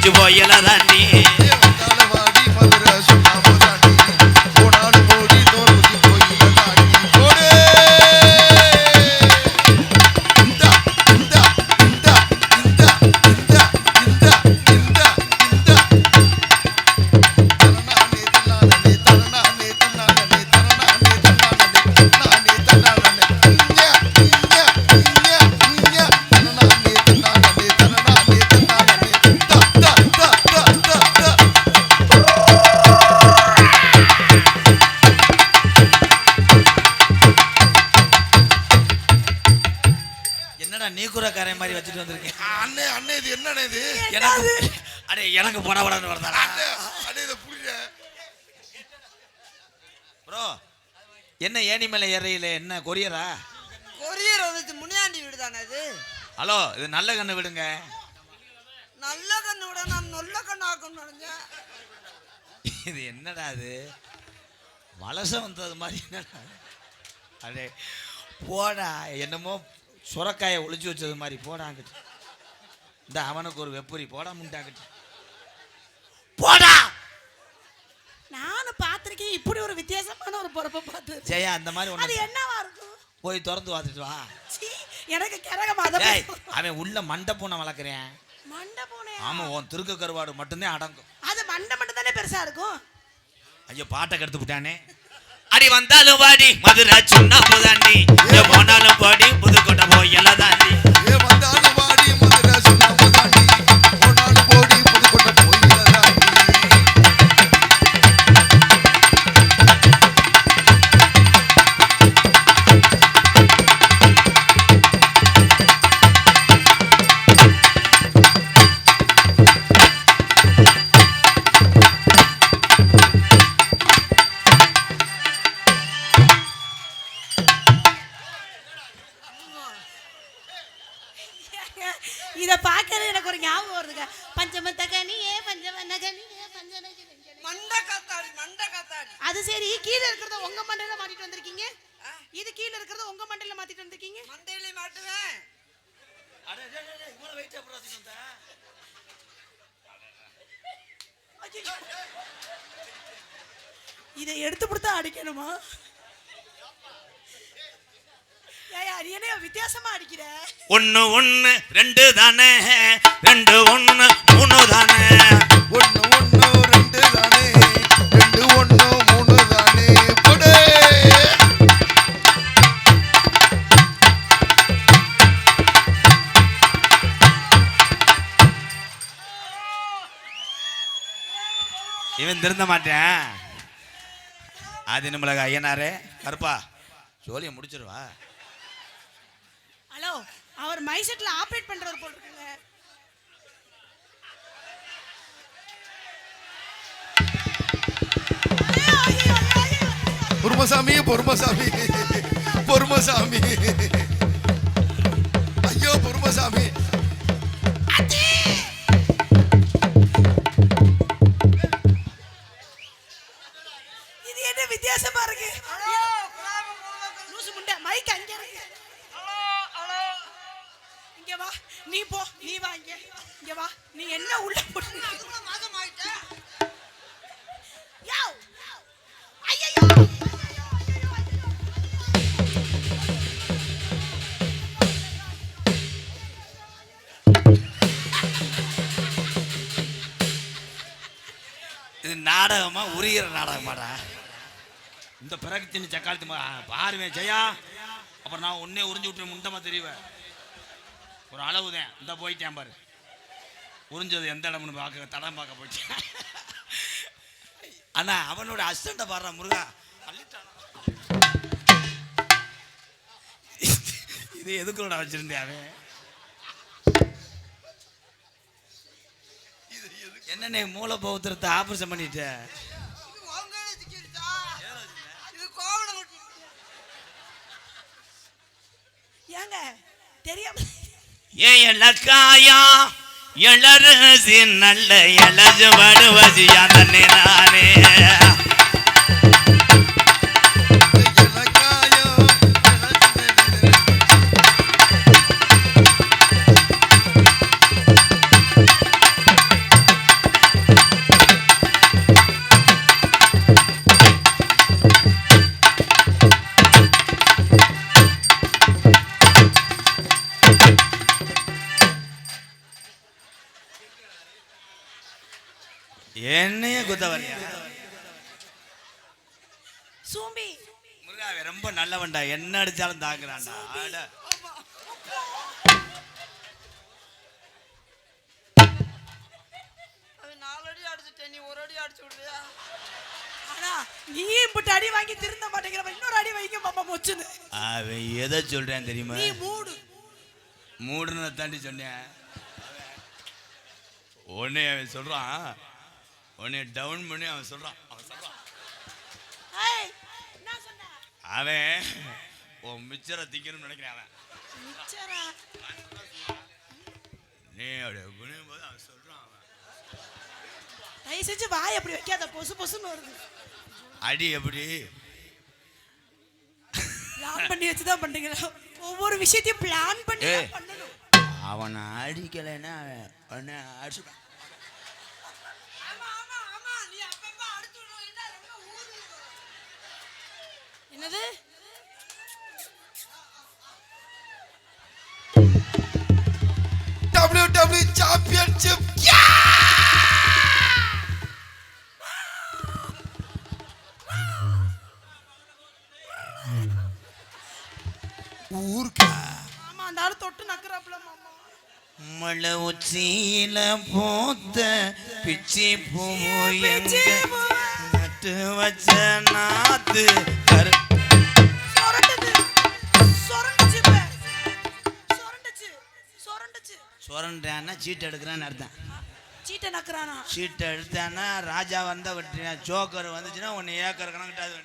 முடிச்சு போயல தாண்டி நீக்குறக்காரன் மாதிரி வச்சுட்டு வந்திருக்கேன். அண்ணே அண்ணே இது என்னண்ணே இது? எனக்கு படபடன்னு வரதா ப்ரோ? என்ன ஏணி மேல ஏறையில என்ன கொரியரா? கொரியர் வந்து முனியாண்டி வீடு தானே இது? ஹலோ, இது நல்ல கண்ணு விடுங்க. நல்ல கண்ணு விட நான் நல்ல கண்ணு ஆக்கணும்னு நினைச்சேன். இது என்னடா இது வலசம் வந்தது மாதிரி? என்னடா அடே போடா, என்னமோ சுரக்காயை ஒளிச்சு வச்சது மாதிரி போடாங்கிட்டு. இந்த அவனுக்கு ஒரு வெப்புரி போடா முண்டாங்கிட்டு போடா. நானும் பார்த்திருக்கேன் இப்படி ஒரு வித்தியாசமான ஒரு பொறுப்பை பார்த்து. ஜெயா அந்த மாதிரி அது என்னவா இருக்கும்? போய் திறந்து பார்த்துட்டு வா. எனக்கு கிரகமா அவன் உள்ள மண்டை பூனை வளர்க்குறேன். மண்டை பூனை? ஆமா, உன் திருக்க கருவாடு மட்டும்தான் அடங்கும். அது மண்டை மட்டும் தானே பெருசா இருக்கும். ஐயோ, பாட்டை கெடுத்து விட்டானே. அடி வந்தாலும் பாடி மதுரை சுண்ணா புதாண்டி, போனாலும் பாடி புதுக்கோட்டை போயல தாண்டி. வந்தாலும் பாடி மதுரை சுண்ணா புதாண்டி, போனாலும் போடி புதுக்கோட்டை போயல தாண்டி. இத பாக்கிறது எனக்கு ஒரு ஞாபகம் வருதுங்க. பஞ்சமத்த கனியே பஞ்சவண்ண கனியே பஞ்சனகி மண்ட காத்தாடி. அது சரி, கீழ இருக்கிறத உங்க மண்டையில மாட்டிட்டு வந்திருக்கீங்க. இது கீழ இருக்கிறத உங்க மண்டையில மாட்டிட்டு வந்திருக்கீங்க. மண்டையில மாட்டுவேன். அட டேய் டேய், இவ்வளவு வெயிட் அப்புறம் வந்தா. இதை எடுத்து கொடுத்தா அடிக்கணுமா? என்ன வித்தியாசமா அடிக்கிற? 1 1 2 தானே, 2 1 3 தானே, 1 1 2 தானே, 2 1 3 தானே. போடு. இவன் திருந்த மாட்டேன். அது நம்மளுக்கு ஐயனாரே கருப்பா சோழிய முடிச்சிருவா. ஹலோ, அவர் மைசெட்ல ஆபரேட் பண்றவர் போல இருக்குங்க. பொறுமசாமி பொறுமசாமி பொறுமசாமி, ஐயோ பொறுமசாமி. இது என்ன வித்தியாசமா இருக்கு? லூசு முண்டை, மைக் அங்க இருக்கு. இங்க வா, நீ போ, நீ வா இங்க வா. நீ என்ன உள்ள போட்டு மாதம் ஆயிட்ட? யோ ஐயோ, இது நாடகமா உரிகிற நாடகமாடா? இந்த பிறகு தின்னு சக்காலத்து பாருவேன் ஜெயா. அப்புறம் நான் ஒன்னே உறிஞ்சு விட்டு முண்டமா தெரிவேன். ஒரு அளவுதான். இந்த போயிட்டேன் பாரு, உறிஞ்சது எந்த இடம்னு பார்க்க தடம் பார்க்க போயிட்டேன். ஆனா அவனோட அசிஸ்டண்ட பாடுற முருகா இது எதுக்குள்ள வச்சிருந்தேன் அவன்? என்னன்னே மூளை பௌத்திரத்தை ஆபரேஷன் பண்ணிட்டேன். ஏங்க தெரியாம ஏலக்காயா எளரசி நல்ல எளஜு வடுவசியா தன்னே நானே. என்னைய குத்த வரியா? சூம்பி முருகாவே ரொம்ப நல்லவன்டா, என்ன அடிச்சாலும் தாக்குறான்டா. அட. அது 4 அடி அடிச்சுட்டேன், நீ 1 அடி அடிச்சு விடுறியா? ஆனா நீ இப்படி அடி வாங்கி திருந்த மாட்டேங்கிற, இன்னொரு அடி வைக்க பாப்பா மொச்சுன்னு. அவன் எதை சொல்றேன் தெரியுமா? நீ மூடு. மூடுன்னு தாண்டி சொன்னேன். உடனே அவன் சொல்றான், உடனே டவுன் பண்ணி அவன் சொல்றான். ஏய் என்ன சொன்ன? அவன் உன் மிச்சரை திங்கணும்னு நினைக்கிறேன். அவன் மிச்சரா? நீ அப்படியே குனியும் போது அவன் சொல்றான். அவன் தயவு செஞ்சு வாய் அப்படி வைக்காத, பொசு பொசுன்னு வருது. அடி எப்படி பிளான் பண்ணி வச்சுதான் பண்றீங்களா? ஒவ்வொரு விஷயத்தையும் பிளான் பண்ணி ஏய். பண்ணணும். அவனை அடிக்கலைன்னா அவனை அடிச்சுட்டான். ஆமா ஆமா ஆமா, நீ அப்பப்ப அடிச்சு விடுற, என்ன ரொம்ப ஊரு. என்னது? WWE சாம்பியன்ஷிப் ஊர்க்கா ஆமா அந்த ஆளு தொட்டு நக்குறாப்ல மாமா. மலை உச்சியில போத்த பிச்சி பிச்சி பூ. நட்டு வச்ச நாத்து கரு சொரண்டது. சொரண்டுச்சு இப்ப. சொரண்டுச்சு. சொரண்டுச்சு. சுரண்டான்னா சீட்டு எடுக்கிறான்னு அர்த்தம். சீட்டை நக்குறானா? சீட்டை எடுத்தான்னா ராஜா வந்த வெட்டினா, ஜோக்கர் வந்துச்சுன்னா உன்னை ஏக்கர் கணக்கிட்டாது.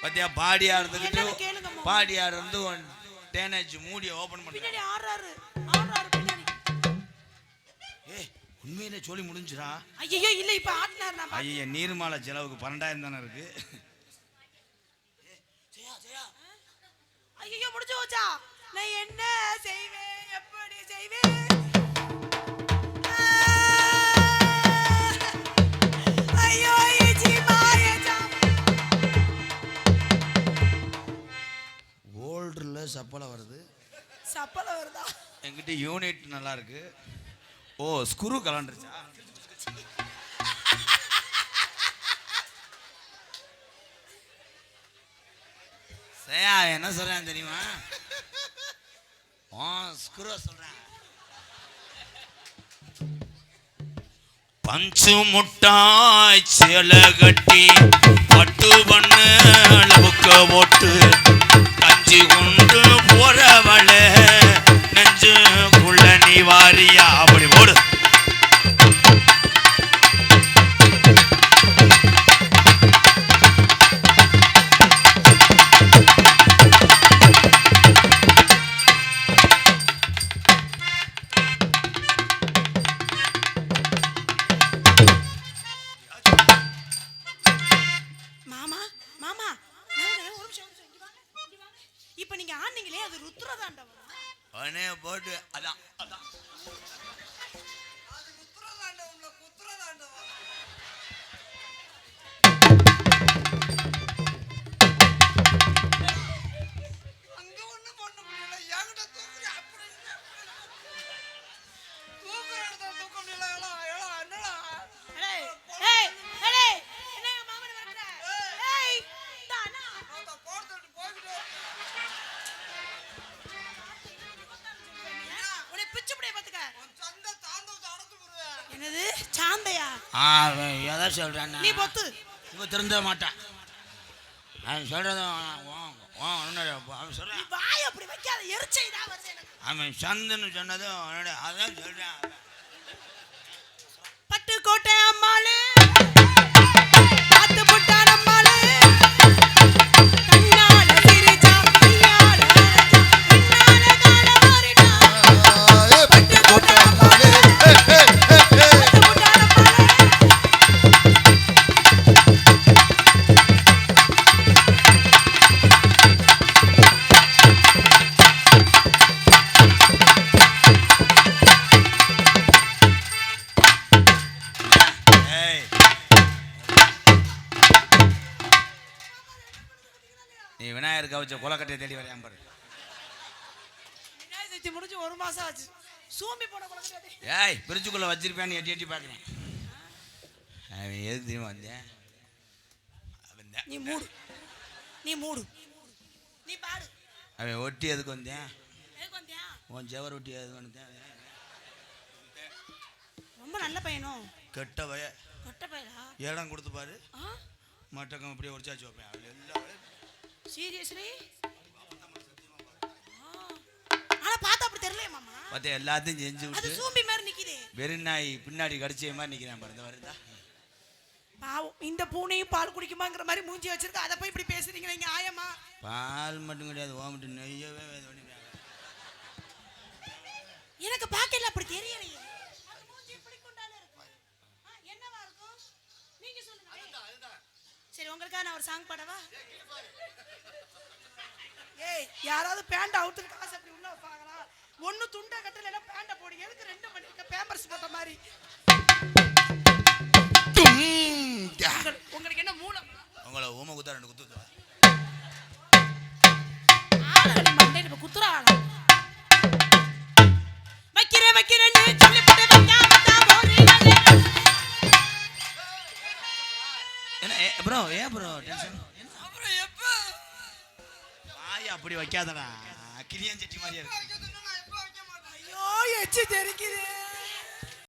பத்தியா பாடியா இருந்துக்கிட்டு என்னன்னு கேளுங்கம்மா. பாடியார் வந்து டேனேஜ் மூடியை ஓபன் பண்ண. பின்னாடி ஆறாரு பின்னாடி. ஏய் உண்மையிலே சொல்லி முடிஞ்சுடா. ஐயோ இல்ல இப்ப ஆட்டினார். நான் ஐயா நீர்மாலை செலவுக்கு 12,000 தானே இருக்கு. ஐயோ முடிஞ்சு போச்சா? நான் என்ன செய்வேன், எப்படி செய்வேன்? ஐயோ ஏச்சி மாயேச்சா. ஓல்டர்ல சப்பலை வருது. சப்பல வருதா? என்கிட்ட யூனிட் நல்லா இருக்கு. ஓ ஸ்க்ரூ கலண்டுருச்சா? சரியா என்ன சொல்றேன் தெரியுமா? ஸ்க்ரூ சொல்றேன். பஞ்சு முட்டாய் சேலை கட்டி பட்டு பண்ணு அளவுக்கு போட்டு கஞ்சி கொண்டு போறவள நெஞ்சுக்குள்ள நீ வாரியா அப்படி போடு. மாமா மாமா ஒரு நிமிஷம் இங்க வாங்க, இங்க வாங்க. இப்ப நீங்க ஆனீங்களே அது ருத்ரதாண்டவம். அவனே போட்டு அதான் அதான் அது குத்துறதாண்டவம்ல, குத்துறதாண்டவம். அங்க ஒண்ணும் பண்ண முடியல, என்கிட்ட தூக்குற அப்படி தூக்குற இடத்துல தூக்க முடியல. ஏலா ஏலா என்னடா? ஏய் ஏய் ஏய் என்ன மாமன வரற? ஏய் தானா நான் போறதுக்கு போய்கிட்டு உன்னை பிச்சு புடிய பாத்துக்க. சந்த தாண்டவத்தை அடச்சு விடுவேன். என்னது சாந்தையா? எதை சொல்றேன் நீ பொத்து. இவன் திருந்த மாட்டான். அவன் சொல்றதும் அவன் நீ சொல்றான். வாய் அப்படி வைக்காத, எரிச்சைடா வருது எனக்கு. அவன் சந்துன்னு சொன்னதும் அவனோட அதான் சொல்றான். பட்டுக்கோட்டை அம்மாளே பாத்து புட்டான் அம்மாளே கண்ணால சிரிச்சா கையால அரைச்சா பின்னால கால மாறிட்டா. பட்டுக்கோட்டை அம்மாளே பாத்து புட்டான் அம்மாளே. ஏய் நீ விநாயகர் கவச்ச கொலக்கட்டையை தேடி வரையான் பாரு. விநாயகர் சதுர்த்தி முடிஞ்சு 1 மாசம் ஆச்சு. சூம்பி போன குழந்தை. ஏய் பிரிட்ஜுக்குள்ள வச்சிருப்பேன்னு எட்டி எட்டி பார்க்குறேன். அவன் எதுக்கு தெரியுமா வந்தேன்? நீ மூடு நீ பாடு. அவன் ஒட்டி எதுக்கு வந்தேன்? எதுக்கு வந்தியா? உன் ஜவர் ஒட்டி எதுக்கு வந்தேன்? ரொம்ப நல்ல பையனோ? கெட்ட பைய. கெட்ட பையலா? இடம் கொடுத்து பாரு. மட்டக்கம் அப்படியே உரிச்சாச்சு வைப்பேன். அவள் எல்லா சீரியஸ்லி? ஆனா பார்த்தா அப்படி தெரியலையே மாமா. பார்த்தா எல்லாத்தையும் செஞ்சு விட்டு அது சூம்பி மாதிரி நிக்குதே. வெறிநாய் பின்னாடி கடிச்ச மாதிரி நிற்கிறேன் பாருங்க. வருதா பாவம் இந்த பூனையும் பால் குடிக்குமாங்கிற மாதிரி மூஞ்சி வச்சிருக்க. அதை போய் இப்படி பேசுறீங்க நீங்க ஆயமா? பால் மட்டும் கிடையாது, ஓமிட்டு நெய்யவே எனக்கு பார்க்கல அப்படி தெரியலையே. அது மூஞ்சி இப்படி கொண்டால இருக்கு. என்னவா இருக்கும் நீங்க சொல்லுங்க. சரி உங்களுக்காக நான் ஒரு சாங் பாடவா? ஏய் யாராவது பேண்ட் அவுத்துட்டு காசு அப்படி உள்ள வைப்பாங்களா? ஒன்னு துண்டை கட்டல இல்ல பேண்ட போடு. எதுக்கு ரெண்டு பண்ணிருக்க? பேம்பர்ஸ் போட்ட மாதிரி. உங்களுக்கு என்ன மூலம்? உங்களை ஊமை குத்தா 2 குத்து ஆளடி மண்டை இப்ப குத்துறாளா? வைக்கிறேன்னு சொல்லி போட்டு வைக்காம தான் போறீங்க. என்ன ப்ரோ? ஏன் ப்ரோ டென்ஷன்? அப்புறம் எப்ப வாய் அப்படி வைக்காதடா, கிளியன் செட்டி மாதிரியா இருக்கு. நான் எப்ப வைக்க மாட்டேன். ஐயோ எச்சி தெரிக்குது.